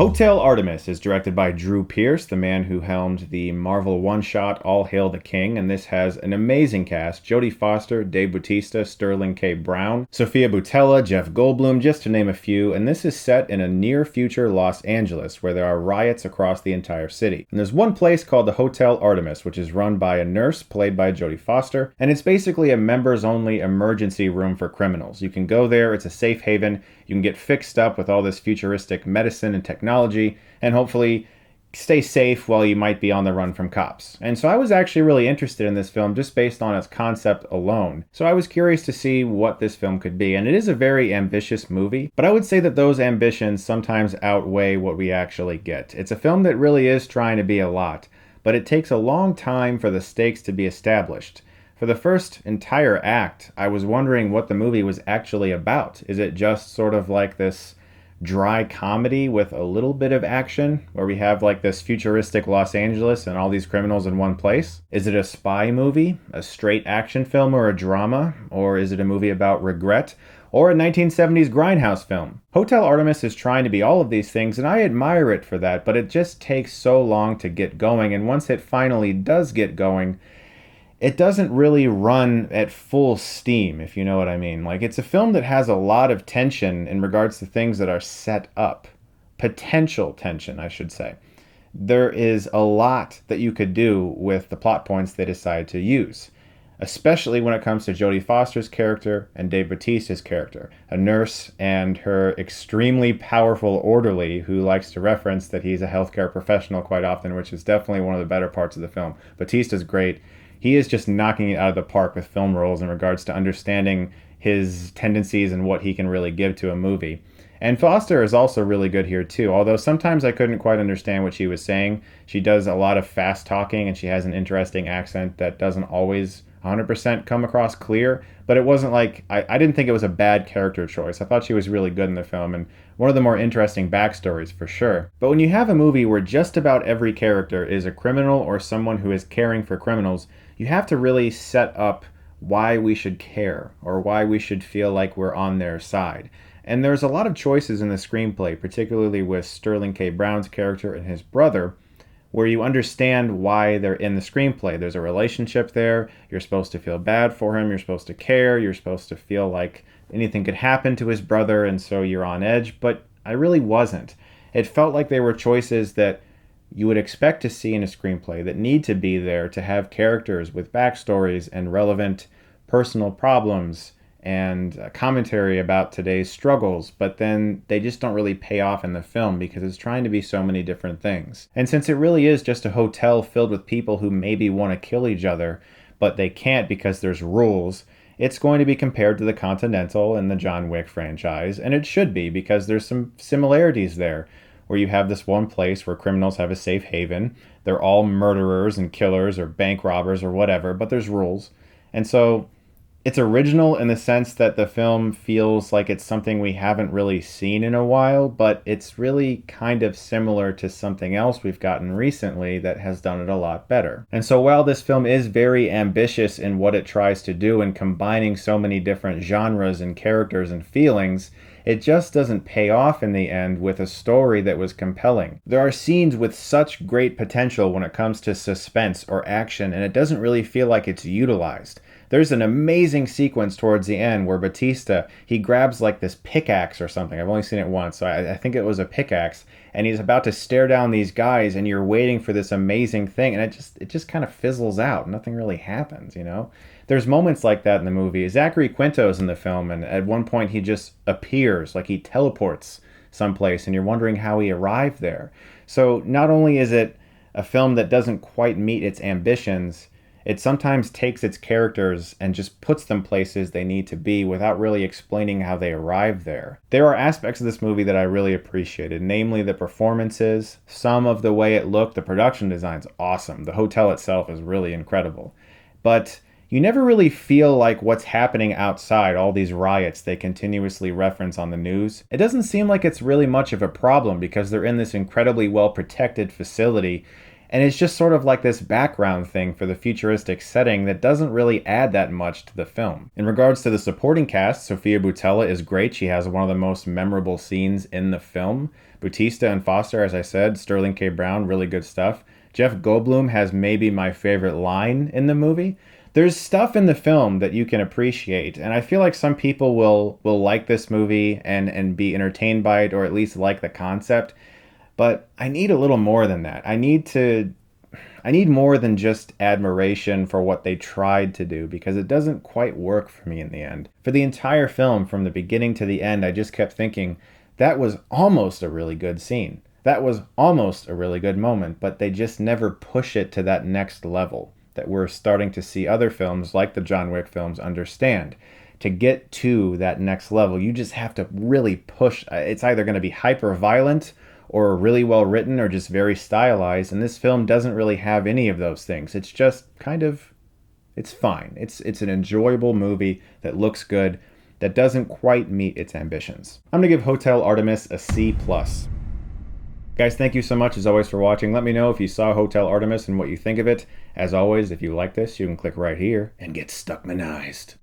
Hotel Artemis is directed by Drew Pearce, the man who helmed the Marvel one-shot All Hail the King, and this has an amazing cast: Jodie Foster, Dave Bautista, Sterling K. Brown, Sofia Boutella, Jeff Goldblum, just to name a few, and this is set in a near-future Los Angeles where there are riots across the entire city. And there's one place called the Hotel Artemis, which is run by a nurse played by Jodie Foster, and it's basically a members-only emergency room for criminals. You can go there, it's a safe haven, you can get fixed up with all this futuristic medicine and technology, and hopefully stay safe while you might be on the run from cops. And so I was actually really interested in this film just based on its concept alone. So I was curious to see what this film could be, and it is a very ambitious movie, but I would say that those ambitions sometimes outweigh what we actually get. It's a film that really is trying to be a lot, but it takes a long time for the stakes to be established. For the first entire act, I was wondering what the movie was actually about. Is it just sort of like this dry comedy with a little bit of action, where we have like this futuristic Los Angeles and all these criminals in one place? Is it a spy movie, a straight action film, or a drama? Or is it a movie about regret, or a 1970s grindhouse film? Hotel Artemis is trying to be all of these things, and I admire it for that, but it just takes so long to get going, and once it finally does get going, it doesn't really run at full steam, if you know what I mean. Like, it's a film that has a lot of tension in regards to things that are set up. Potential tension, I should say. There is a lot that you could do with the plot points they decide to use, especially when it comes to Jodie Foster's character and Dave Bautista's character, a nurse and her extremely powerful orderly who likes to reference that he's a healthcare professional quite often, which is definitely one of the better parts of the film. Bautista's great. He is just knocking it out of the park with film roles in regards to understanding his tendencies and what he can really give to a movie. And Foster is also really good here too, although sometimes I couldn't quite understand what she was saying. She does a lot of fast talking and she has an interesting accent that doesn't always 100% come across clear, but it wasn't like, I didn't think it was a bad character choice. I thought she was really good in the film and one of the more interesting backstories for sure. But when you have a movie where just about every character is a criminal or someone who is caring for criminals, you have to really set up why we should care or why we should feel like we're on their side. And there's a lot of choices in the screenplay, particularly with Sterling K. Brown's character and his brother, where you understand why they're in the screenplay. There's a relationship there. You're supposed to feel bad for him. You're supposed to care. You're supposed to feel like anything could happen to his brother, and so you're on edge. But I really wasn't. It felt like they were choices that you would expect to see in a screenplay that need to be there to have characters with backstories and relevant personal problems and commentary about today's struggles, but then they just don't really pay off in the film because it's trying to be so many different things. And since it really is just a hotel filled with people who maybe want to kill each other, but they can't because there's rules, it's going to be compared to the Continental and the John Wick franchise, and it should be because there's some similarities there, where you have this one place where criminals have a safe haven. They're all murderers and killers or bank robbers or whatever, but there's rules. And so it's original in the sense that the film feels like it's something we haven't really seen in a while, but it's really kind of similar to something else we've gotten recently that has done it a lot better. And so while this film is very ambitious in what it tries to do in combining so many different genres and characters and feelings, it just doesn't pay off in the end with a story that was compelling. There are scenes with such great potential when it comes to suspense or action, and it doesn't really feel like it's utilized. There's an amazing sequence towards the end where Bautista, he grabs like this pickaxe or something. I've only seen it once, so I think it was a pickaxe, and he's about to stare down these guys, and you're waiting for this amazing thing, and it just kind of fizzles out. Nothing really happens, you know? There's moments like that in the movie. Zachary Quinto's in the film, and at one point he just appears, like he teleports someplace, and you're wondering how he arrived there. So not only is it a film that doesn't quite meet its ambitions, it sometimes takes its characters and just puts them places they need to be without really explaining how they arrived there. There are aspects of this movie that I really appreciated, namely the performances, some of the way it looked. The production design's awesome. The hotel itself is really incredible. But you never really feel like what's happening outside, all these riots they continuously reference on the news. It doesn't seem like it's really much of a problem because they're in this incredibly well-protected facility, And it's just sort of like this background thing for the futuristic setting that doesn't really add that much to the film. In regards to the supporting cast, Sofia Boutella is great. She has one of the most memorable scenes in the film. Bautista and Foster, as I said, Sterling K. Brown, really good stuff. Jeff Goldblum has maybe my favorite line in the movie. There's stuff in the film that you can appreciate, and I feel like some people will like this movie and be entertained by it, or at least like the concept. But I need a little more than that. I need more than just admiration for what they tried to do, because it doesn't quite work for me in the end. For the entire film, from the beginning to the end, I just kept thinking, that was almost a really good scene. That was almost a really good moment, but they just never push it to that next level that we're starting to see other films like the John Wick films understand. To get to that next level, you just have to really push. It's either going to be hyper violent or really well written or just very stylized, and this film doesn't really have any of those things. It's just kind of, it's fine. It's an enjoyable movie that looks good, that doesn't quite meet its ambitions. I'm going to give Hotel Artemis a C+. Guys, thank you so much as always for watching. Let me know if you saw Hotel Artemis and what you think of it. As always, if you like this, you can click right here and get Stuckmanized.